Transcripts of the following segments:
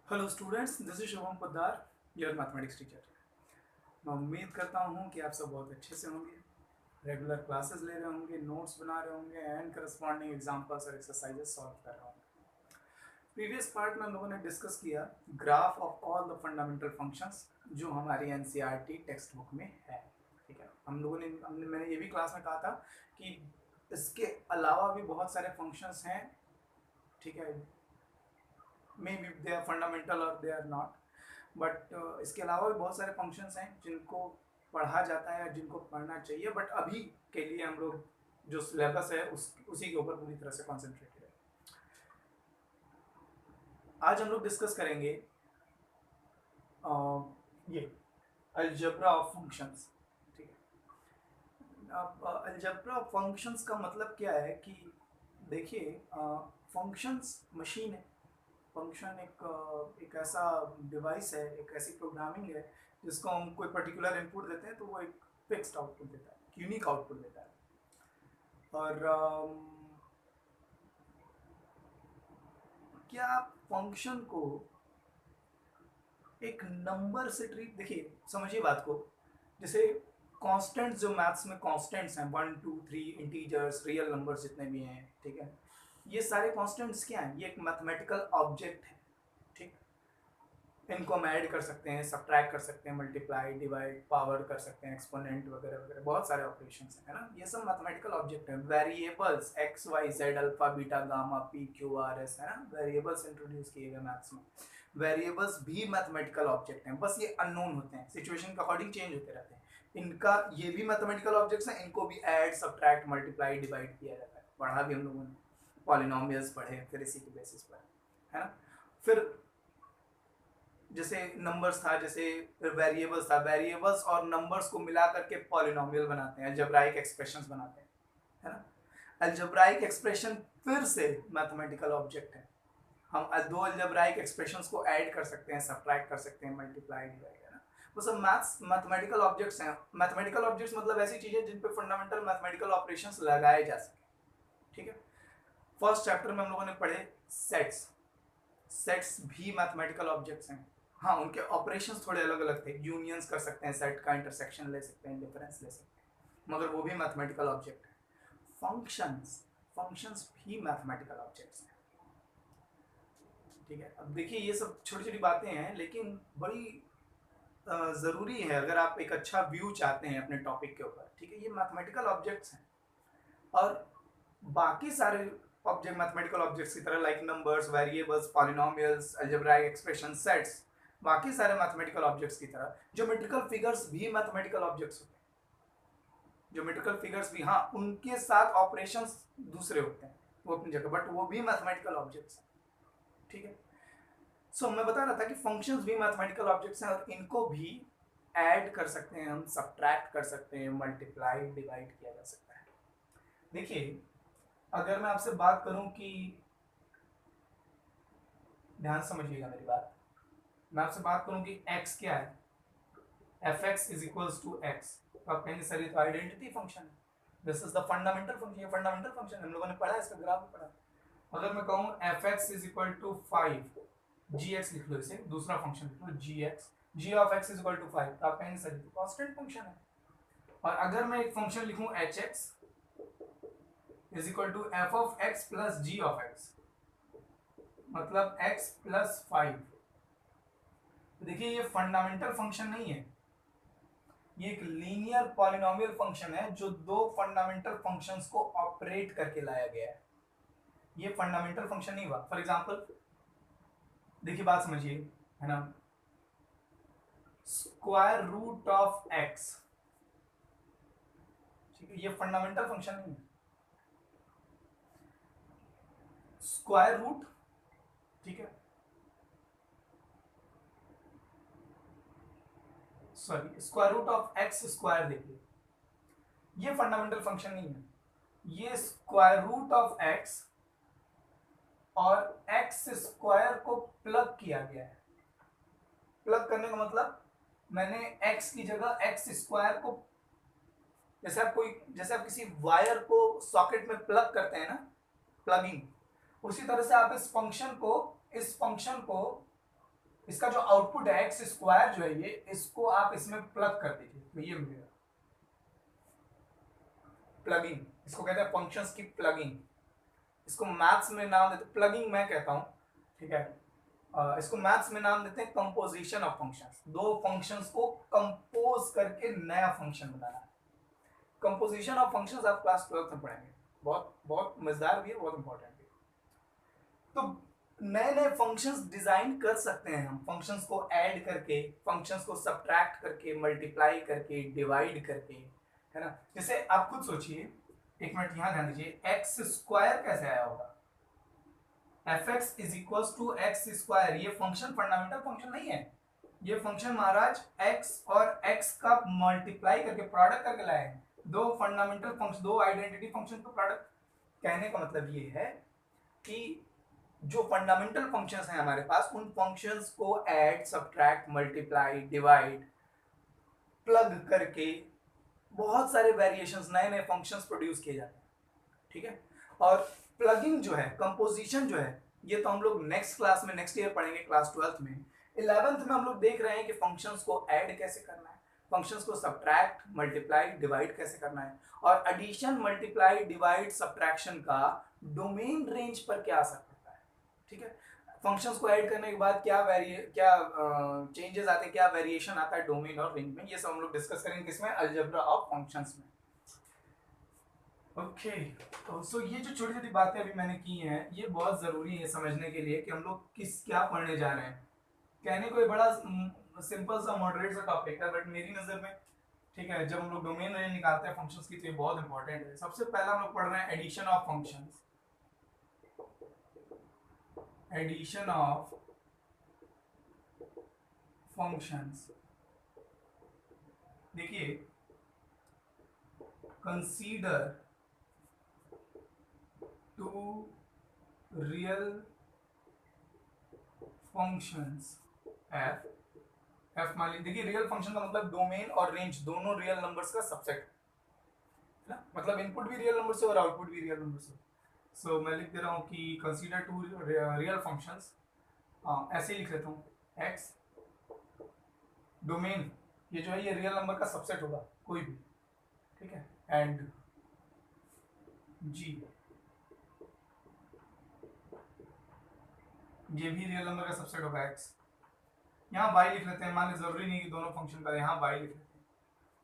Hello students, this is Shubham Poddar, your mathematics teacher. मैं उम्मीद करता हूँ कि आप सब बहुत अच्छे से होंगे, रेगुलर क्लासेस ले रहे होंगे, नोट्स बना रहे होंगे एंड करस्पॉन्डिंग एग्जाम्पल्स और एक्सरसाइजेस सॉल्व कर रहे होंगे। प्रीवियस पार्ट में हम लोगों ने डिस्कस किया graph of all the fundamental functions जो हमारी एनसीईआरटी टेक्स्ट बुक में है। ठीक है, हम लोगों ने मैंने ये भी क्लास में कहा था कि इसके अलावा भी बहुत सारे फंक्शंस हैं। ठीक है, maybe they are fundamental और दे आर नॉट, बट इसके अलावा भी बहुत सारे फंक्शंस हैं जिनको पढ़ा जाता है, जिनको पढ़ना चाहिए, बट अभी के लिए हम लोग जो सिलेबस है उसी के ऊपर पूरी तरह से कॉन्सेंट्रेटेड है। आज हम लोग डिस्कस करेंगे ये अलजेब्रा ऑफ फंक्शंस। ठीक है, अब अलजेब्रा ऑफ फंक्शंस का मतलब क्या है कि देखिए, फंक्शंस मशीन है। फंक्शन एक ऐसा डिवाइस है, एक ऐसी प्रोग्रामिंग है जिसको हम कोई पर्टिकुलर इनपुट देते हैं तो वो एक फिक्स्ड आउटपुट देता है, यूनिक आउटपुट देता है। और क्या आप फंक्शन को एक नंबर से ट्रीट, देखिए समझिए बात को, जैसे कांस्टेंट्स, जो मैथ्स में कांस्टेंट्स हैं 1 2 3 इंटीजर्स, रियल नंबर्स जितने भी हैं, ठीक है, ये सारे कांस्टेंट्स क्या हैं? ये एक मैथमेटिकल ऑब्जेक्ट है। ठीक, इनको हम ऐड कर सकते हैं, सब्ट्रैक्ट कर सकते हैं, मल्टीप्लाई, डिवाइड, पावर कर सकते हैं, एक्सपोनेंट वगैरह वगैरह, बहुत सारे ऑपरेशंस हैं, है ना। ये सब मैथमेटिकल ऑब्जेक्ट हैं। Variables x y z, alpha beta gamma p q r s, है ना, वेरिएबल्स इंट्रोड्यूस किए गए मैथ्स में। वेरिएबल्स भी मैथमेटिकल ऑब्जेक्ट हैं, बस ये अननोन होते हैं, सिचुएशन के अकॉर्डिंग चेंज होते रहते हैं। इनका ये भी मैथमेटिकल ऑब्जेक्ट्स हैं, इनको भी ऐड, सब्ट्रैक्ट, मल्टीप्लाई, डिवाइड किया जाता है। पढ़ा भी हम लोगों ने, पॉलिनोमियल्स पढ़े फिर इसी के बेसिस पर, है ना। फिर जैसे नंबर्स था, जैसे वेरिएबल्स था, वेरिएबल्स और नंबर्स को मिला करके पॉलिनोमियल बनाते हैं, अलजेब्राइक एक्सप्रेशंस बनाते हैं, है ना। अलजेब्राइक एक्सप्रेशन फिर से मैथमेटिकल ऑब्जेक्ट है। हम दो अलजेब्राइक एक्सप्रेशंस को ऐड कर सकते हैं, सब्ट्रैक्ट कर सकते हैं, मल्टीप्लाई, डिवाइड, है ना। वो सब मैथ्स मैथमेटिकल ऑब्जेक्ट्स हैं। मैथमेटिकल ऑब्जेक्ट्स मतलब ऐसी चीजें जिन पे फंडामेंटल मैथमेटिकल ऑपरेशंस लगाए जा सके। ठीक है, फर्स्ट चैप्टर में हम लोगों ने पढ़े सेट्स। सेट्स भी मैथमेटिकल ऑब्जेक्ट्स हैं। हाँ, उनके ऑपरेशंस थोड़े अलग अलग थे। यूनियंस कर सकते हैं, सेट का इंटरसेक्शन ले सकते हैं, डिफरेंस ले सकते हैं, मगर वो भी मैथमेटिकल ऑब्जेक्ट है। फंक्शंस, फंक्शंस भी मैथमेटिकल ऑब्जेक्ट्स हैं। ठीक है, अब देखिए ये सब छोटी छोटी बातें हैं, लेकिन बड़ी ज़रूरी है अगर आप एक अच्छा व्यू चाहते हैं अपने टॉपिक के ऊपर। ठीक है, ये मैथमेटिकल ऑब्जेक्ट्स हैं। और बाकी सारे ऑब्जेक्ट मैथमेटिकल ऑब्जेक्ट्स की तरह, like numbers, variables, polynomials, algebraic expression, sets, बाकी सारे मैथमेटिकल ऑब्जेक्ट्स की तरह ज्योमेट्रिकल फिगर्स भी मैथमेटिकल ऑब्जेक्ट्स होते हैं। ज्योमेट्रिकल फिगर्स भी, हाँ, उनके साथ ऑपरेशंस दूसरे होते हैं, वो अपनी जगह, बट वो भी मैथमेटिकल ऑब्जेक्ट्स हैं। ठीक है, सो मैं बता रहा था कि फंक्शंस भी मैथमेटिकल ऑब्जेक्ट्स हैं और इनको भी ऐड कर सकते हैं हम, सब्ट्रैक्ट कर सकते हैं, मल्टीप्लाई, डिवाइड किया जा सकता है। देखिए, अगर मैं आपसे बात करूं कि, ध्यान समझिएगा मेरी बात, मैं आपसे बात करूं कि x क्या है, f x is equals to x, तो आप कहेंगे सर ये तो आइडेंटिटी फंक्शन है, this is the fundamental function. ये फंडामेंटल फंक्शन हम लोगों ने पढ़ा है, इसका ग्राफ भी पढ़ा। अगर मैं कहूं f x is equal to 5, g x लिख लो, इसे दूसरा फंक्शन लिख लो, g x, g of x is equal to 5, तो आप कहेंगे सर ये तो कांस्टेंट फंक्शन है। और अगर मैं एक फंक्शन लिखूं h x is equal to f of x plus g of x, मतलब x प्लस 5, तो देखिए ये फंडामेंटल फंक्शन नहीं है, ये एक लीनियर पॉलिनोमियल फंक्शन है जो दो फंडामेंटल फंक्शंस को ऑपरेट करके लाया गया है। ये फंडामेंटल फंक्शन नहीं हुआ। फॉर एग्जांपल देखिए, बात समझिए, है ना, स्क्वायर रूट ऑफ एक्स, ठीक है, ये फंडामेंटल फंक्शन नहीं है। स्क्वायर रूट, ठीक है, sorry, square root of x square, देखिए ये फंडामेंटल फंक्शन नहीं है। ये स्क्वायर रूट ऑफ एक्स और एक्स स्क्वायर को प्लग किया गया है। प्लग करने का मतलब, मैंने एक्स की जगह एक्स स्क्वायर को, जैसे आप किसी वायर को सॉकेट में प्लग करते हैं ना, प्लगिंग, उसी तरह से आप इस फंक्शन को इसका जो आउटपुट है एक्स स्क्वायर जो है ये, इसको आप इसमें प्लग कर दीजिए तो ये मिलेगा प्लगिंग, इसको कहते हैं फंक्शंस की प्लगिंग। इसको मैथ्स में नाम देते प्लगिंग मैं कहता हूँ, ठीक है। इसको मैथ्स में नाम देते हैं कंपोजिशन ऑफ फंक्शंस। दो फंक्शंस को कंपोज करके नया फंक्शन बनाना है। कंपोजिशन ऑफ फंक्शंस आप क्लास 12 में पढ़ेंगे, बहुत बहुत मजेदार भी है, बहुत इंपॉर्टेंट भी है। तो नए नए फंक्शंस डिजाइन कर सकते हैं हम, फंक्शंस को ऐड करके, फंक्शंस को सब्ट्रैक्ट करके, मल्टीप्लाई करके, डिवाइड करके, है ना। जैसे आप खुद सोचिए, एक मिनट यहाँ ध्यान दीजिए, एक्स स्क्वायर कैसे आया होगा, f x is equal to x square. ये फंक्शन फंडामेंटल फंक्शन नहीं है, ये फंक्शन महाराज एक्स और एक्स का मल्टीप्लाई करके प्रोडक्ट करके लाए हैं। दो फंडामेंटल फंक्शन, दो आइडेंटिटी फंक्शन का प्रोडक्ट। कहने का मतलब ये है कि जो फंडामेंटल फंक्शंस हैं हमारे पास, उन फंक्शंस को add, subtract, multiply, divide, plug करके बहुत सारे वेरिएशंस, नए नए फंक्शंस प्रोड्यूस किए जाते हैं, ठीक है। और प्लगिंग जो है, कंपोजिशन जो है, ये तो हम लोग नेक्स्ट क्लास में, नेक्स्ट ईयर पढ़ेंगे क्लास 12th में। 11th में हम लोग देख रहे हैं कि फंक्शंस को ऐड कैसे करना है, फंक्शंस को सब्ट्रैक्ट, मल्टीप्लाई, डिवाइड कैसे करना है, और एडिशन, मल्टीप्लाई, डिवाइड, सब्ट्रैक्शन का डोमेन रेंज पर क्या असर पड़ता है, ठीक है। फंक्शंस को ऐड करने के बाद क्या चेंजेस आते हैं, क्या वेरिएशन आता है डोमेन और रेंज में, ये सब हम लोग डिस्कस करेंगे किसमें, अलजेब्रा ऑफ फंक्शंस में। ओके तो सो ये जो छोटी छोटी बातें अभी मैंने की हैं, ये बहुत ज़रूरी है समझने के लिए कि हम लोग क्या पढ़ने जा रहे हैं। कहने को ये बड़ा सिंपल सा मॉडरेट सा टॉपिक है, बट मेरी नज़र में, ठीक है, जब हम लोग डोमेन रेंज निकालते हैं फंक्शंस की, तो ये बहुत इंपॉर्टेंट है। सबसे पहला हम लोग पढ़ रहे हैं addition of functions. Addition of functions, देखिए, consider two real functions f मान लीजिए, देखिए रियल फंक्शन का मतलब डोमेन और रेंज दोनों रियल नंबर्स का सबसेट है ना, मतलब इनपुट भी रियल नंबर से और आउटपुट भी रियल नंबर से। सो मैं लिख दे रहा हूँ कि कंसीडर टू रियल फंक्शंस, ऐसे ही लिख लेता हूँ, x डोमेन, ये जो है ये रियल नंबर का सबसेट होगा कोई भी, ठीक है, एंड g ये भी रियल नंबर का सबसेट होगा x। यहाँ y लिख लेते हैं, मान लीजिए जरूरी नहीं कि दोनों फंक्शन का, यहाँ y लिख लेते हैं।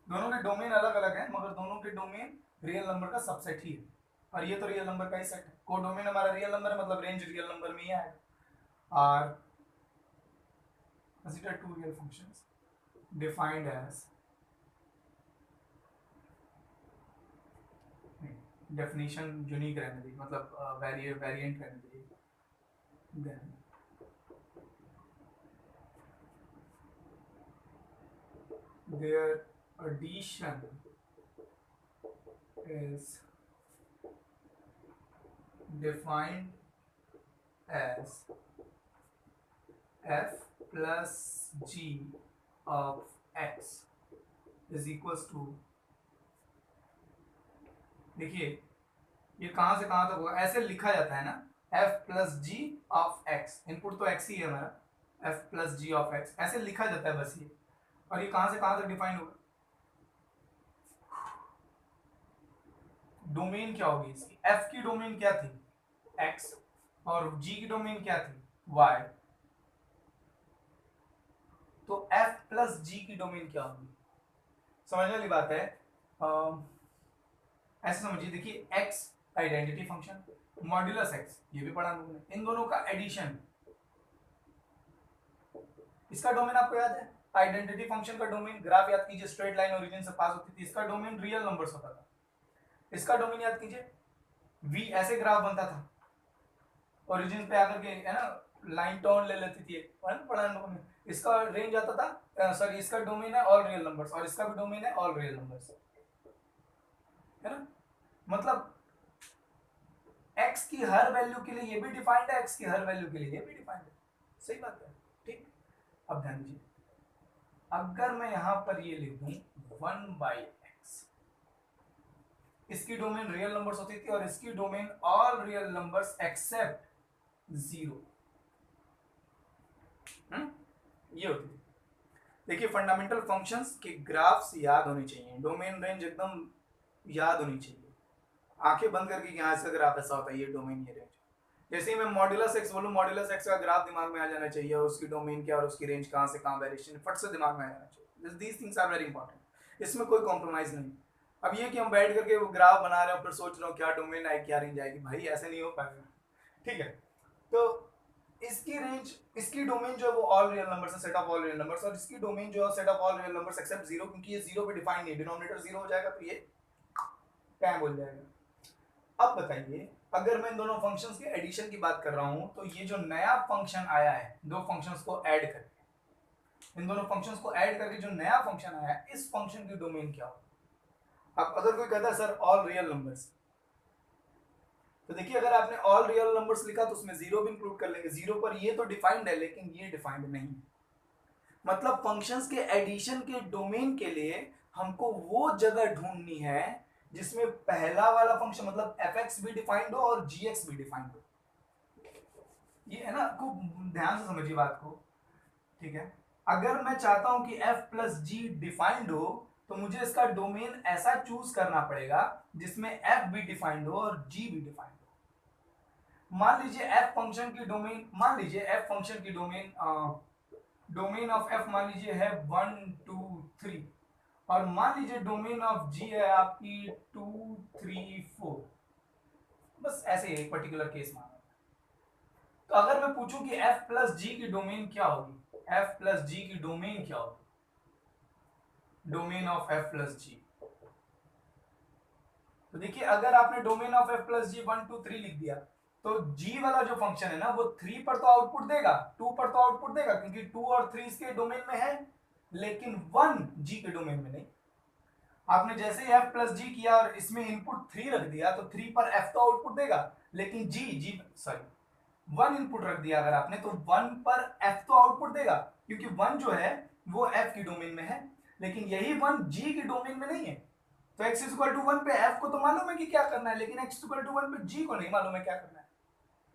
दोनों के डोमेन अलग अलग है, मगर दोनों के डोमेन रियल नंबर का सबसेट ही है, और ये तो रियल नंबर का ही सेट है। को डोमेन हमारा रियल नंबर है, मतलब रेंज रियल नंबर में ही आएगा। और consider two real functions defined as, definition unique रहने दी, मतलब वेरिएंट रहने दी। Then their addition is defined as f plus g of x is equals to, देखिए ये कहाँ से कहाँ तक होगा, ऐसे लिखा जाता है ना, f plus g of x, input तो x ही है हमारा, f plus g of x ऐसे लिखा जाता है बस ये। और ये कहाँ से कहाँ तक डिफाइन होगा, डोमेन क्या होगी इसकी, f की डोमेन क्या थी x, और g की डोमेन क्या थी y, तो f प्लस g की डोमेन क्या होगी, समझने वाली बात है। ऐसे समझिए, देखिए x identity function, modulus x ये भी पढ़ा हम लोगों ने, इन दोनों का एडिशन, इसका डोमेन आपको याद है, आइडेंटिटी फंक्शन का डोमेन, ग्राफ याद कीजिए, स्ट्रेट लाइन ओरिजिन से पास होती थी, इसका डोमेन रियल नंबर्स होता था। इसका डोमेन याद कीजिए, v ऐसे ग्राफ बनता था, ओरिजिन पे आकर के, है ना, लाइन टर्न ले लेती थी, पढ़ा हम लोगों ने। इसका रेंज आता था, सॉरी इसका डोमेन है ऑल रियल नंबर्स, और इसका भी डोमेन है ऑल रियल नंबर्स, है ना, मतलब x की हर वैल्यू के लिए ये भी डिफाइंड है, x की हर वैल्यू के लिए ये भी डिफाइंड है, सही बात है, ठीक। अब ध्यान दीजिए, अगर मैं यहां पर ये लिख दूं 1/x, इसकी डोमेन रियल नंबर्स होती थी और इसकी domain all real numbers accept 0, ये होती है। देखिए फंडामेंटल फंक्शंस के ग्राफ्स याद होने चाहिए, डोमेन रेंज एकदम याद होनी चाहिए, आंखें बंद करके कि यहाँ से ग्राफ ऐसा होता है, ये डोमेन ये रेंज। जैसे ही मैं मॉड्यूलस एक्स बोलूँ, मॉड्यूलस एक्स का ग्राफ दिमाग में आ जाना चाहिए, और उसकी डोमेन क्या और उसकी रेंज कहाँ से कहाँ वेरिएशन फट से दिमाग में आ जाना चाहिए। These things are very important, इसमें कोई कॉम्प्रोमाइज नहीं। अब ये कि हम बैठ करके वो ग्राफ बना रहे हो फिर सोच रहे हो क्या डोमेन आएगी क्या रेंज आएगी, भाई ऐसे नहीं हो पाएगा, ठीक है। तो इसकी रेंज, इसकी डोमेन जो है वो ऑल रियल नंबर्स है, set of all real numbers, और इसकी डोमेन जो है set of all real numbers except zero, क्योंकि ये जीरो पे डिफाइन नहीं, डिनोमिनेटर जीरो हो जाएगा तो ये टाइम बोल जाएगा। अब बताइए अगर मैं इन दोनों फंक्शंस के एडिशन की बात कर रहा हूं, तो ये जो नया फंक्शन आया है दो फंक्शंस को ऐड करके, इन दोनों फंक्शंस को ऐड करके जो नया फंक्शन आया है, इस फंक्शन की डोमेन क्या हो। अब अगर कोई कहता है सर ऑल रियल नंबर्स, तो देखिए अगर आपने ऑल रियल नंबर्स लिखा तो उसमें जीरो भी इंक्लूड कर लेंगे, जीरो पर ये तो डिफाइंड है लेकिन ये डिफाइंड नहीं है। मतलब फंक्शंस के एडिशन के डोमेन के लिए हमको वो जगह ढूंढनी है जिसमें पहला वाला फंक्शन मतलब fx भी डिफाइंड हो और gx भी डिफाइंड हो। ये है ना, खूब ध्यान से समझिए बात को, ठीक है। अगर मैं चाहता हूं कि f प्लस जी डिफाइंड हो, तो मुझे इसका डोमेन ऐसा चूज करना पड़ेगा जिसमें f भी डिफाइंड हो और g भी डिफाइंड हो। मान लीजिए f फंक्शन की डोमेन, मान लीजिए f फंक्शन की डोमेन, डोमेन ऑफ f मान लीजिए है 1 2 3, और मान लीजिए डोमेन ऑफ g है आपकी 2 3 4, बस ऐसे एक पर्टिकुलर केस माना। तो अगर मैं पूछूं कि f प्लस जी की डोमेन क्या होगी, f प्लस जी की डोमेन क्या होगी, domain of f plus g, तो देखिए अगर आपने domain of f plus g 1 2 3 लिख दिया, तो g वाला जो फंक्शन है ना वो 3 पर तो आउटपुट देगा, 2 पर तो आउटपुट देगा क्योंकि 2 और 3 इसके डोमेन में है, लेकिन 1 g के डोमेन में नहीं। आपने जैसे ही f प्लस जी किया और इसमें इनपुट 3 रख दिया, तो 3 पर f तो आउटपुट देगा, लेकिन g सॉरी 1 इनपुट रख दिया अगर आपने, तो 1 पर f तो आउटपुट देगा, क्योंकि 1 जो है वो f की डोमेन में है, लेकिन यही 1 g की डोमेन में नहीं है। तो x इक्वल टू 1 पे f को तो मालूम है कि क्या करना है, लेकिन x इक्वल टू 1 पे g को नहीं मालूम है क्या करना है।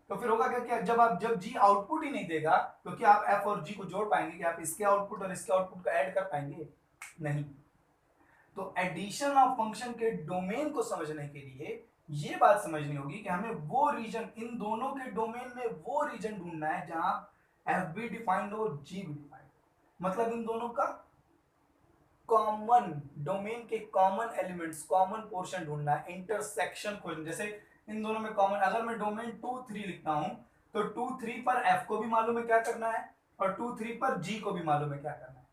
तो फिर होगा क्या, क्या जब g आउटपुट ही नहीं देगा तो क्या आप f और g को जोड़ पाएंगे, कि आप इसके आउटपुट और इसके आउटपुट को ऐड कर पाएंगे, नहीं। तो एडिशन ऑफ फंक्शन के डोमेन को समझने के लिए ये बात समझनी होगी कि हमें वो रीजन, इन दोनों के डोमेन में वो रीजन ढूंढना है जहां एफ भी डिफाइंड हो जी भी डिफाइंड, मतलब इन दोनों का कॉमन डोमेन के कॉमन एलिमेंट्स, कॉमन पोर्शन ढूंढना है, इंटरसेक्शन खोजना। जैसे इन दोनों में कॉमन, अगर मैं डोमेन 2 3 लिखता हूं, तो 2 3 पर एफ को भी मालूम है क्या करना है, और 2 3 पर जी को भी मालूम है क्या करना है।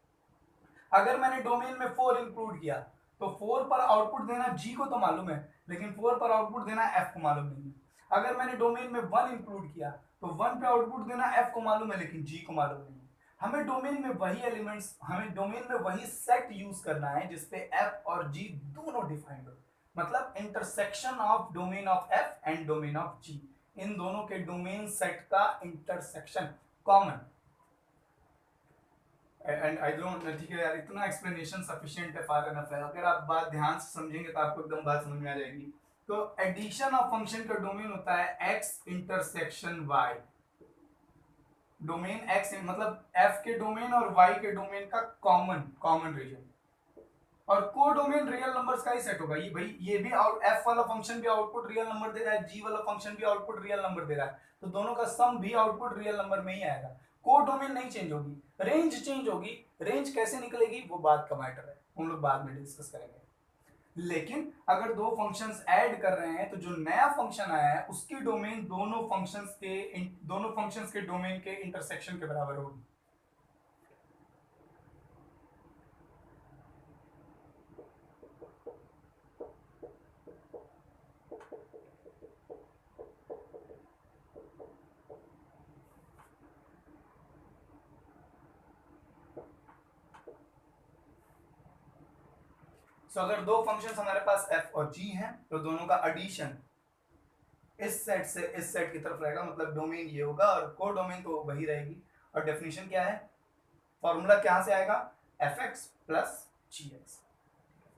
अगर मैंने डोमेन में 4 इंक्लूड किया, तो 4 पर आउटपुट देना जी को तो मालूम है, लेकिन 4 पर आउटपुट देना एफ को मालूम नहीं है। अगर मैंने डोमेन में 1 इंक्लूड किया, तो 1 पे आउटपुट देना एफ को मालूम है, लेकिन जी को मालूम नहीं है। हमें डोमेन में वही एलिमेंट्स, हमें डोमेन में वही सेट यूज करना है जिसपे एफ और जी दोनों डिफाइंड हो, मतलब intersection of domain of f and domain of g, इन दोनों के डोमेन सेट का intersection common. And I don't, ठीक है यार, इतना एक्सप्लेनेशन सफिशिएंट है, फार एनफ है, अगर आप बात ध्यान से समझेंगे तो आपको एकदम बात समझ में आ जाएगी। तो एडिशन ऑफ फंक्शन का डोमेन होता है x intersection y, domain x मतलब f के डोमेन और y के डोमेन का कॉमन रीजन, और को डोमेन रियल नंबर्स का ही सेट होगा। ये भाई ये भी f वाला फंक्शन भी आउटपुट रियल नंबर दे रहा है, g वाला फंक्शन भी आउटपुट रियल नंबर दे रहा है, तो दोनों का सम भी आउटपुट रियल नंबर में ही आएगा। को डोमेन नहीं चेंज होगी, रेंज चेंज होगी, रेंज कैसे निकलेगी वो बात का मैटर है, हम लोग बाद में डिस्कस करेंगे। लेकिन अगर दो फंक्शंस ऐड कर रहे हैं, तो जो नया फंक्शन आया है उसकी डोमेन दोनों फंक्शंस के डोमेन के इंटरसेक्शन के बराबर होगी। तो अगर दो फंक्शंस हमारे पास f और g हैं, तो दोनों का एडिशन इस सेट से इस सेट की तरफ रहेगा, मतलब डोमेन ये होगा और को डोमेन तो वही रहेगी। और डेफिनेशन क्या है, फॉर्मूला कहां से आएगा, fx plus gx।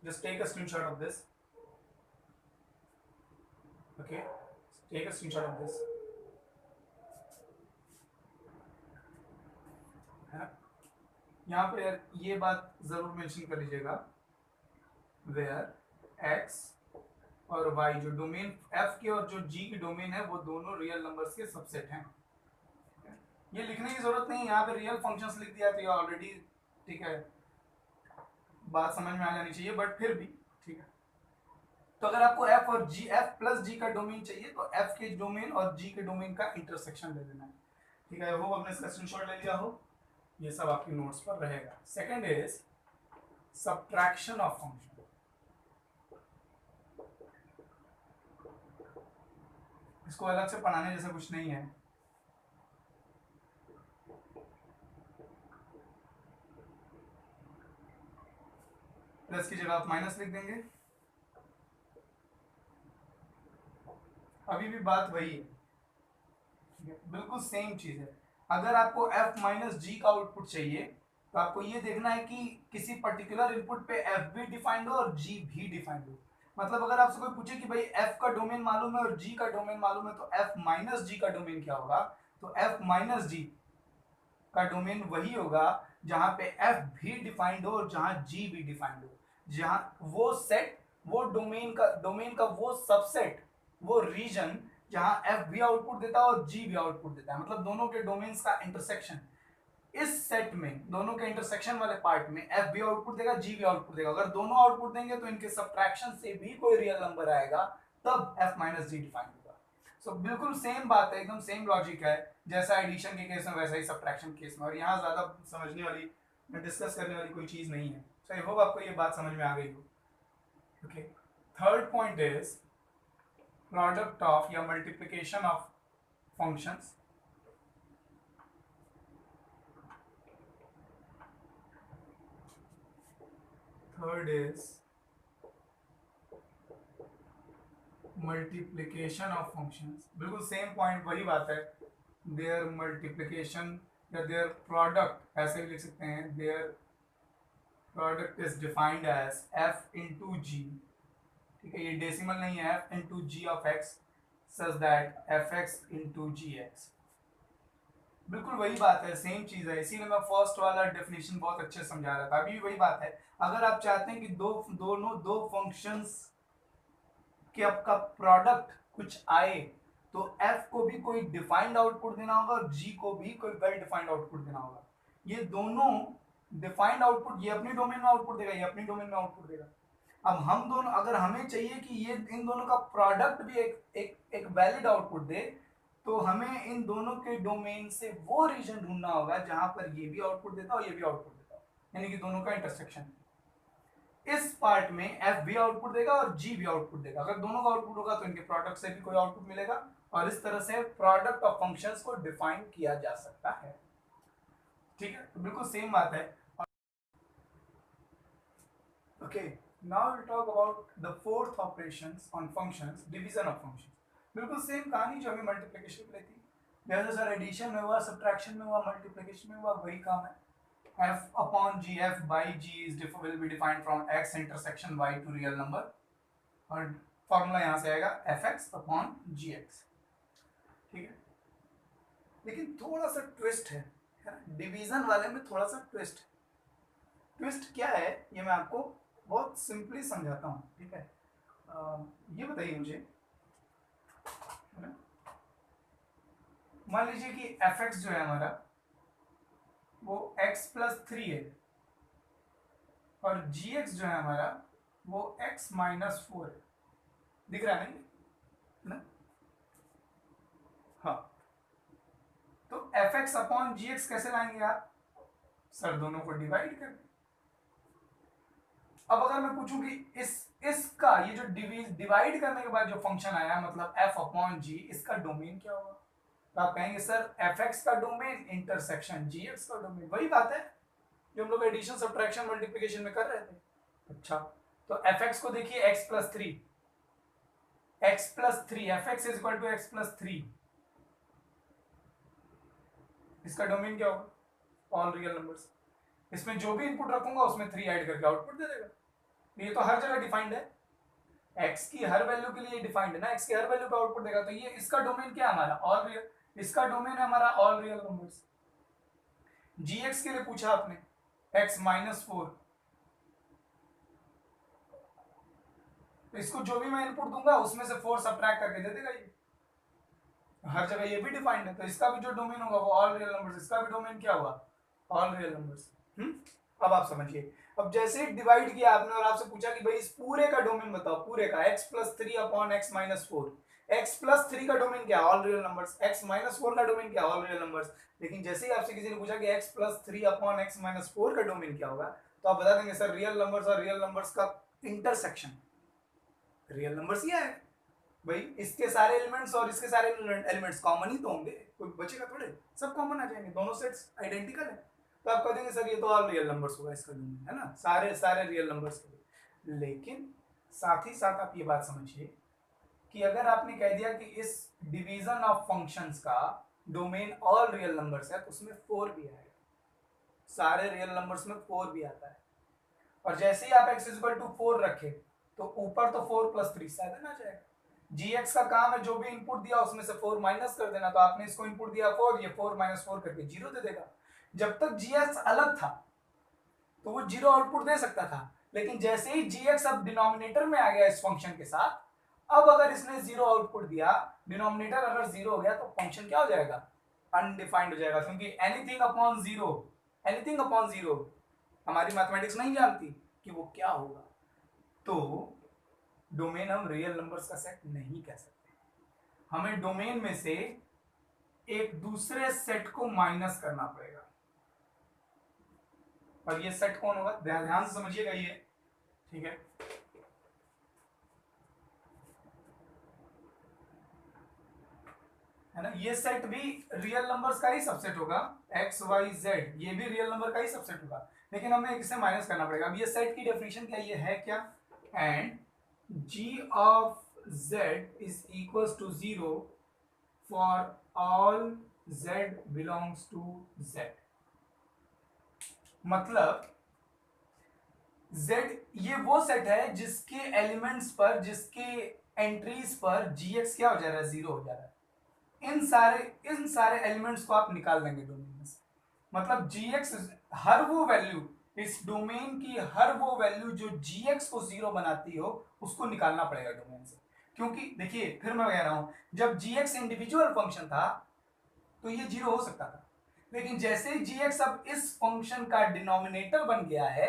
Just take a screenshot of this, okay, take a screenshot of this, है ना। यहाँ पर यार ये बात जरूर मेंशन कर लीजिएगा, वेयर एक्स और वाई जो डोमेन एफ की और जो जी की डोमेन है वो दोनों रियल नंबर्स के सबसेट हैं। ये लिखने की जरूरत नहीं, यहाँ पे रियल फंक्शंस लिख दिया तो ये ऑलरेडी ठीक है, बात समझ में आ जानी चाहिए, बट फिर भी ठीक है। तो अगर आपको एफ और जी, एफ प्लस जी का डोमेन चाहिए तो एफ के डोमेन और जी के डोमेन का इंटरसेक्शन ले लेना है, ठीक है। वो आपने इसका स्क्रीनशॉट ले लिया हो, ये सब आपकी नोट्स पर रहेगा। Second is subtraction of function. इसको अलग से पढ़ाने जैसा कुछ नहीं है, प्लस की जगह आप माइनस लिख देंगे, अभी भी बात वही है, बिल्कुल सेम चीज है। अगर आपको f माइनस जी का आउटपुट चाहिए तो आपको ये देखना है कि किसी पर्टिकुलर इनपुट पे f भी डिफाइंड हो और g भी डिफाइंड हो। मतलब अगर आपसे कोई पूछे कि भाई f का डोमेन मालूम है और g का डोमेन मालूम है तो f माइनस जी का डोमेन क्या होगा, तो f माइनस जी का डोमेन वही होगा जहां पे f भी डिफाइंड हो और जहां g भी डिफाइंड हो, जहां वो सेट, वो डोमेन का वो सबसेट, वो रीजन जहां f भी आउटपुट देता है और g भी आउटपुट देता है, मतलब दोनों के डोमेन्स का इंटरसेक्शन। इस सेट में दोनों के इंटरसेक्शन वाले पार्ट में f भी आउटपुट देगा, g भी आउटपुट देगा। अगर दोनों आउटपुट देंगे तो इनके सब्ट्रैक्शन से भी कोई रियल नंबर आएगा, तब f माइनस जी डिफाइन होगा। सो बिल्कुल सेम बात है, एकदम सेम लॉजिक है, जैसा एडिशन के केस में वैसा ही सब्ट्रैक्शन केस में। और यहाँ ज्यादा समझने वाली, डिस्कस करने वाली कोई चीज नहीं है। सो आई होप आपको ये बात समझ में आ गई हो। Okay, third point is product of या multiplication of functions. Third is multiplication of functions. बिल्कुल सेम पॉइंट, वही बात है, देयर मल्टीप्लिकेशन या देयर प्रोडक्ट, ऐसे भी लिख सकते हैं, their product is defined as f into g, ठीक है, ये डेसिमल नहीं है, f into g of x such that fx into g x. बिल्कुल वही बात है, सेम चीज है, इसीलिए मैं फर्स्ट वाला डेफिनेशन बहुत अच्छे से समझा रहा था। अभी भी वही बात है, अगर आप चाहते हैं कि दो फंक्शंस कि आपका प्रोडक्ट कुछ आए तो f को भी कोई डिफाइंड आउटपुट देना होगा और g को भी कोई वेल डिफाइंड आउटपुट देना होगा। ये दोनों डिफाइंड आउटपुट, ये अपनी डोमेन में आउटपुट देगा, ये अपनी डोमेन में आउटपुट देगा। अब हम दोनों, अगर हमें चाहिए कि ये इन दोनों का प्रोडक्ट भी एक वैलिड आउटपुट दे, तो हमें इन दोनों के डोमेन से वो रीजन ढूंढना होगा जहां पर ये भी आउटपुट देता हो, ये भी आउटपुट देता हो, यानी कि दोनों का इंटरसेक्शन। इस पार्ट में f भी आउटपुट देगा और g भी आउटपुट देगा। अगर दोनों का आउटपुट होगा तो इनके प्रोडक्ट से भी कोई आउटपुट मिलेगा, और इस तरह से प्रोडक्ट ऑफ फंक्शंस को डिफाइन किया जा सकता है, ठीक है। तो बिल्कुल सेम बात है। Okay, now will talk about the fourth operations on functions, division of functions. बिल्कुल सेम कहानी जो हमें मल्टीप्लिकेशन में थी, जैसे सर एडिशन में हुआ, सब्ट्रैक्शन में हुआ, मल्टीप्लिकेशन में हुआ, वही काम है। f upon g, f by g will be defined from x intersection y to real number, और फॉर्मूला यहां से आएगा fx upon gx, ठीक है। लेकिन थोड़ा सा ट्विस्ट है, डिवीजन वाले में थोड़ा सा ट्विस्ट। ट्विस्ट क्या है ये मैं आपको बहुत सिंपली समझाता हूँ, ठीक है। ये बताइए मुझे, मान लीजिए कि fx जो है हमारा वो x प्लस 3 है और gx जो है हमारा वो x माइनस 4 है, दिख रहा है ना? हाँ, तो fx अपॉन gx कैसे लाएंगे आप? सर दोनों को डिवाइड कर। अब अगर मैं पूछूं कि इसका ये जो डिवाइड करने के बाद जो फंक्शन आया, मतलब f अपॉन g, इसका डोमेन क्या होगा? तो आप कहेंगे सर fx का डोमेन इंटरसेक्शन gx का डोमेन। वही बात है जो हम लोग एडिशन, सब्ट्रैक्शन, मल्टीप्लिकेशन में कर रहे थे। अच्छा, तो fx को देखिए x plus 3, fx is equal to x plus 3, इसका डोमेन क्या होगा? All real numbers. इसमें जो भी इनपुट रखूंगा उसमें 3 ऐड करके आउटपुट दे देगा। ये तो हर जगह डिफाइंड है, x की हर वैल्यू के लिए डिफाइंड है ना, x की हर वैल्यू पे आउटपुट देगा। तो ये इसका डोमेन क्या है हमारा? All real. इसका डोमेन है हमारा ऑल रियल नंबर्स। gx के लिए पूछा आपने, x माइनस 4, तो इसको जो भी मैं इनपुट दूंगा उसमें से 4 सब्ट्रैक्ट करके दे देगा ये। हर जगह ये भी डिफाइंड है, तो इसका भी जो डोमेन होगा वो ऑल रियल नंबर्स, इसका भी डोमेन क्या हुआ, ऑल रियल नंबर्स। अब आप समझिए, अब जैसे ही डिवाइड किया आपने और आपसे पूछा कि भाई इस पूरे का डोमेन बताओ, पूरे का x plus 3 upon x minus 4, x plus 3 का डोमेन क्या, all real numbers, x minus 4 का डोमेन क्या, ऑल रियल नंबर्स। लेकिन जैसे ही आपसे किसी ने पूछा कि x plus 3 upon x minus 4 का डोमेन क्या होगा, तो आप बता देंगे सर रियल नंबर्स और रियल नंबर्स का इंटरसेक्शन। रियल नंबर्स क्या है भाई, इसके सारे एलिमेंट्स और इसके सारे एलिमेंट्स कॉमन ही तो होंगे, कोई बचेगा थोड़े, सब कॉमन आ जाएंगे, दोनों सेट्स आइडेंटिकल है, तो आप कह देंगे सर ये तो ऑल रियल नंबर्स होगा इसका डोमेन, है ना, सारे सारे रियल नंबर्स के लिए। लेकिन साथ ही साथ आप ये बात समझिए कि अगर आपने कह दिया कि इस डिवीजन ऑफ फंक्शंस का डोमेन ऑल रियल नंबर्स है, तो उसमें 4 भी आएगा, सारे रियल नंबर्स में 4 भी आता है। और जैसे ही आप x इक्वल टू 4 रखे तो ऊपर तो 4 प्लस 3 7 आ जाएगा। gx का काम है जो भी इनपुट दिया उसमें से 4 माइनस कर देना, तो आपने इसको इनपुट दिया 4, ये 4 माइनस 4 करके 0 दे देगा। जब तक gx अलग था तो वो 0 आउटपुट दे सकता था, लेकिन जैसे ही gx अब डिनोमिनेटर में आ गया इस फंक्शन के साथ, अब अगर इसने 0 आउटपुट दिया, डिनोमिनेटर अगर 0 हो गया तो फंक्शन क्या हो जाएगा, अनडिफाइंड हो जाएगा, क्योंकि एनीथिंग अपॉन 0, एनीथिंग अपॉन 0 हमारी मैथमेटिक्स नहीं जानती कि वो क्या होगा। तो डोमेन हम रियल नंबर्स का सेट नहीं कह सकते, हमें डोमेन में से एक दूसरे सेट को माइनस करना पड़ेगा, और ये सेट कौन होगा, ध्यान से समझिएगा ये, ठीक है। है ना, ये सेट भी रियल नंबर्स का ही सबसेट होगा, x y z ये भी रियल नंबर का ही सबसेट होगा, लेकिन हमें इसे माइनस करना पड़ेगा। अब ये सेट की डेफिनेशन क्या ये है क्या, and g of z is equals to 0 for all z belongs to z। मतलब z ये वो सेट है जिसके एलिमेंट्स पर, जिसके एंट्रीज पर gx क्या हो जा रहा है, 0 हो जा रहा है। इन सारे एलिमेंट्स को आप निकाल देंगे डोमेन में से, मतलब gx हर वो वैल्यू, इस डोमेन की हर वो वैल्यू जो gx को 0 बनाती हो उसको निकालना पड़ेगा डोमेन से। क्योंकि देखिए फिर मैं कह रहा हूं, जब gx इंडिविजुअल फंक्शन था तो ये 0 हो सकता था, लेकिन जैसे ही gx अब इस फंक्शन का डिनोमिनेटर बन गया है,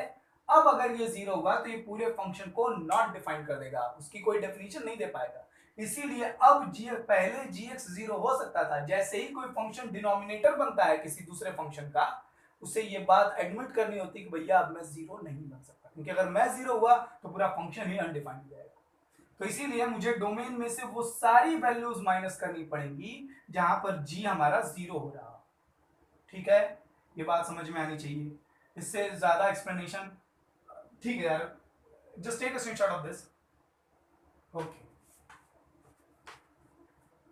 अब अगर ये 0 हुआ तो ये पूरे फंक्शन को नॉट डिफाइन कर देगा, उसकी कोई डेफिनेशन नहीं दे पाएगा। इसीलिए अब पहले gx 0 हो सकता था, जैसे ही कोई फंक्शन डिनोमिनेटर बनता है किसी दूसरे फंक्शन का, उसे ये बात एडमिट करनी होती कि भैया अब मैं 0 नहीं बन सकता, क्योंकि अगर मैं 0 हुआ तो पूरा फंक्शन ही अनडिफाइंड हो जाएगा। तो इसीलिए मुझे डोमेन में से वो सारी वैल्यूज माइनस करनी पड़ेंगी जहां पर g हमारा 0 हो रहा, ठीक है, ये बात समझ में आनी चाहिए, इससे ज्यादा एक्सप्लेनेशन, ठीक है यार, just take a screenshot of this, okay.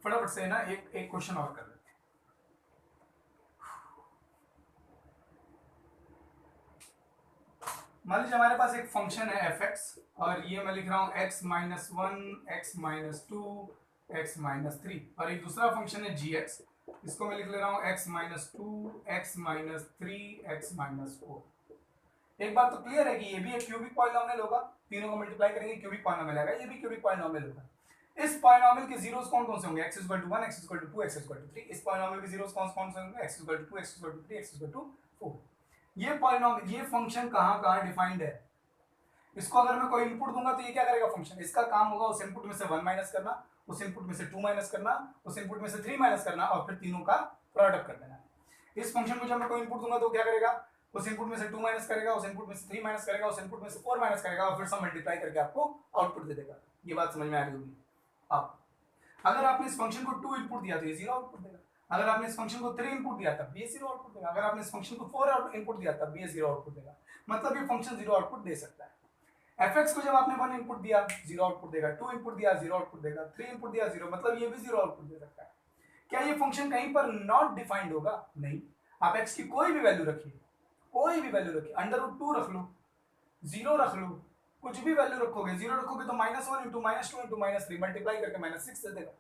फटाफट से ना एक क्वेश्चन और कर लेते हैं। मान लीजिए हमारे पास एक फंक्शन है fx, और ये मैं लिख रहा हूं x minus 1, x minus 2, x minus 3, और एक दूसरा फंक्शन है gx, इसको मैं लिख ले रहा हूं x minus 2, x minus 3, x minus 4। एक बात तो क्लियर है कि ये भी एक क्यूबिक पॉलिनोमियल होगा, तीनों को मल्टीप्लाई करेंगे क्यूबिक पॉलिनोमियल आएगा, ये भी क्यूबिक पॉलिनोमियल होगा। इस पॉलिनोमियल के जीरोस कौन कौन से होंगे, x equal to 1, x equal to 2, x equal to 3। इस पॉलिनोमियल के जीरोस कौन कौन से होंगे, x equal to 2, x equal to 3, x equal to 4। ये पॉलिनोमियल, ये फंक्शन कहां कहां डिफाइंड है, इसको अगर मैं कोई इनपुट दूंगा तो ये क्या करेगा फंक्शन, इसका काम होगा उस इनपुट में से 1 माइनस करना, उस इनपुट में से 2 माइनस करना, उस इनपुट में से 3 माइनस करना, और फिर तीनों का प्रोडक्ट कर देना। इस फंक्शन को जब मैं कोई इनपुट दूंगा तो क्या करेगा, उस इनपुट में से 2 माइनस करेगा, उस इनपुट में से 3 माइनस करेगा, उस इनपुट में से 4 माइनस करेगा, और फिर सब मल्टीप्लाई करके आपको आउटपुट दे देगा। ये बात समझ में आ रही होगी। अब अगर आपने इस फंक्शन को 2 इनपुट दिया तो ये 0 आउटपुट देगा, अगर आपने इस फंक्शन को 3 इनपुट दिया तब भी ये 0 आउटपुट देगा, अगर आपने इस फंक्शन को 4 इनपुट दिया तब भी ये 0 आउटपुट देगा। मतलब ये फंक्शन 0 आउटपुट दे सकता है। fx को जब आपने 1 इनपुट दिया 0 आउटपुट देगा, 2 इनपुट दिया 0 आउटपुट देगा, 3 इनपुट दिया 0, मतलब ये भी 0 आउटपुट दे सकता है। क्या ये फंक्शन कहीं पर नॉट डिफाइंड होगा, नहीं, आप x की कोई भी वैल्यू रखिए, कोई भी वैल्यू रखिए, √2 रख लो, 0 रख लो, कुछ भी वैल्यू रखोगे, 0 रखोगे तो -1 इंटू -2 इंटू -3 मल्टीप्लाई करके -6 दे देगा।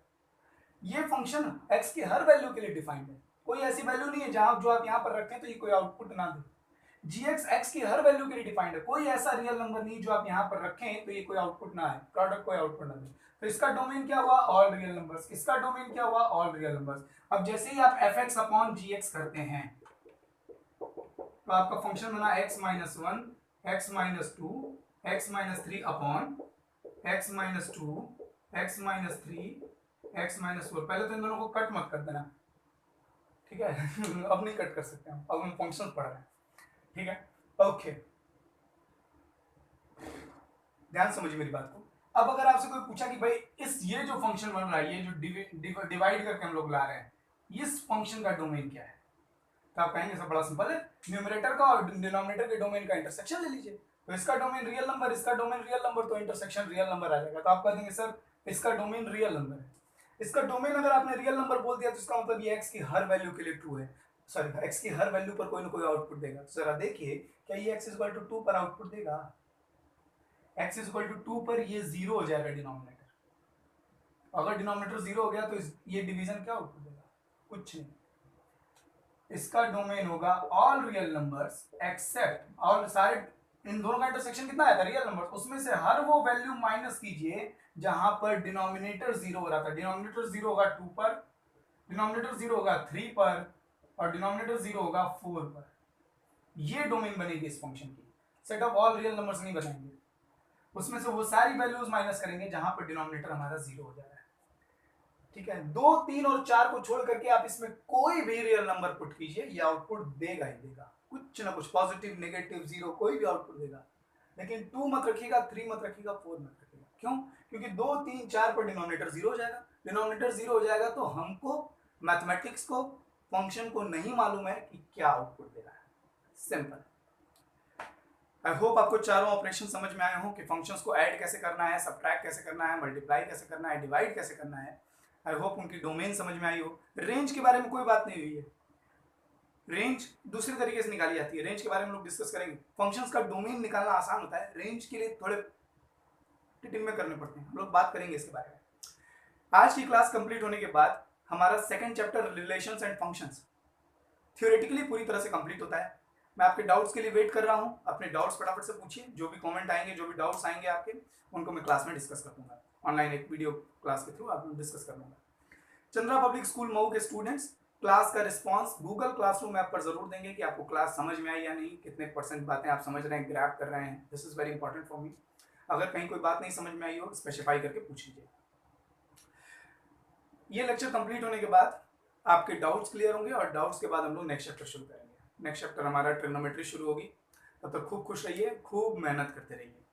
ये फंक्शन x की हर वैल्यू के लिए डिफाइंड है, कोई ऐसी वैल्यू नहीं है जहां जो आप यहां पर रखें तो ये कोई आउटपुट ना दे। gx x की हर वैल्यू के लिए डिफाइंड है, कोई ऐसा रियल नंबर नहीं जो आप यहाँ पर रखें तो ये कोई आउटपुट ना आए, प्रोडक्ट कोई आउटपुट ना दे। तो इसका डोमेन क्या हुआ, ऑल रियल नंबर्स। इसका डोमेन क्या हुआ, ऑल रियल नंबर्स। अब जैसे ही आप fx अपॉन gx करते हैं तो आपका फंक्शन बना x minus one, x minus two, x minus three upon x minus two, x minus three, x minus four. पहले तो इन दोनों को कट मत कर देना, ठीक है अब नहीं कट कर सकते हम, अब हम फंक्शन पढ़ रहे हैं, ठीक है। ओके, ध्यान समझिए मेरी बात को। अब अगर आपसे कोई पूछा कि भाई इस ये जो फंक्शन बन रहा है, ये जो डिवाइड करके हम लोग ला रहे हैं, इस फंक्शन का डोमेन क्या है, तो आप कहेंगे सब बड़ा सिंपल है, न्यूमरेटर का और डिनोमिनेटर के डोमेन का इंटरसेक्शन ले लीजिए। तो इसका डोमेन रियल नंबर, इसका डोमेन रियल नंबर, तो इंटरसेक्शन रियल नंबर आ जाएगा। तो आप कह देंगे सर इसका डोमेन रियल नंबर है। इसका डोमेन अगर आपने रियल नंबर बोल दिया तो इसका मतलब ये x की हर वैल्यू के लिए ट्रू है, सॉरी x की हर वैल्यू पर कोई ना कोई आउटपुट देगा। तो जरा देखिए क्या ये x इक्वल टू 2 पर आउटपुट देगा, x इक्वल टू 2 पर ये जीरो हो जाएगा डिनोमिनेटर। अगर डिनोमिनेटर जीरो हो गया तो ये डिवीजन क्या आउटपुट देगा, कुछ नहीं। इसका डोमेन होगा ऑल रियल नंबर्स एक्सेप्ट, और सारे इन दोनों का इंटरसेक्शन कितना आया था, रियल नंबर, उसमें से हर वो वैल्यू माइनस कीजिए जहां पर डिनोमिनेटर जीरो हो रहा था। डिनोमिनेटर जीरो होगा 2 पर, डिनोमिनेटर जीरो होगा 3 पर, और डिनोमिनेटर जीरो होगा 4 पर। ये डोमेन बनेगी इस फंक्शन की। Set of all real numbers नहीं बनाएंगे, उसमें से वो सारी वैल्यूज माइनस करेंगे जहां पर डिनोमिनेटर हमारा जीरो हो जा रहा है, ठीक है। 2, 3 और 4 को छोड़ करके आप इसमें कोई भी रियल नंबर पुट कीजिए, ये आउटपुट देगा ही देगा, कुछ ना कुछ, पॉजिटिव, नेगेटिव, जीरो, कोई भी आउटपुट देगा। लेकिन 2 मत रखिएगा, 3 मत रखिएगा, 4 मत रखिएगा। क्यों? क्योंकि 2, 3, 4 पर डिनोमिनेटर जीरो हो जाएगा। डिनोमिनेटर जीरो हो जाएगा तो हमको मैथमेटिक्स को, फंक्शन को नहीं मालूम है कि क्या आउटपुट दे रहा है। सिंपल। आई होप आपको चारों ऑपरेशन समझ में आए हो कि फंक्शंस को ऐड कैसे करना है, सब्ट्रैक्ट कैसे करना है, मल्टीप्लाई कैसे करना है, डिवाइड कैसे करना है। आई होप उनकी डोमेन समझ में आई हो। रेंज के बारे में कोई बात नहीं हुई है, रेंज दूसरे तरीके से निकाली जाती है, रेंज के बारे में लोग डिस्कस करेंगे। फंक्शंस का डोमेन निकालना आसान होता है, रेंज के लिए थोड़े टिटिंग में करने पड़ते हैं, हम लोग बात करेंगे इसके बारे में। आज की क्लास कंप्लीट होने के बाद हमारा second chapter relations and functions theoretically पूरी तरह से कंप्लीट होता है। मैं आपके डाउट्स के लिए वेट कर रहा हूं, अपने डाउट्स फटाफट से पूछिए, जो भी कमेंट आएंगे, जो भी डाउट्स आएंगे आपके, उनको मैं क्लास में डिस्कस कर दूंगा, ऑनलाइन एक वीडियो क्लास के थ्रू आप डिस्कस कर दूंगा। चंद्रा पब्लिक स्कूल मऊ के स्टूडेंट्स क्लास का रिस्पांस गूगल क्लासरूम ऐप पर जरूर देंगे कि आपको क्लास समझ में आई या नहीं, कितने परसेंट बातें आप समझ रहे हैं, ग्रैब कर रहे हैं। This is very important for me. अगर कहीं कोई बात नहीं समझ में आई हो, स्पेसिफाई करके पूछ लीजिए। ये लेक्चर कंप्लीट होने के बाद आपके डाउट्स क्लियर होंगे, और डाउट्स के बाद हम लोग नेक्स्ट चैप्टर शुरू करेंगे। नेक्स्ट चैप्टर हमारा ट्रिग्नोमेट्री शुरू होगी। तब तक खूब खुश रहिए, खूब मेहनत करते रहिए।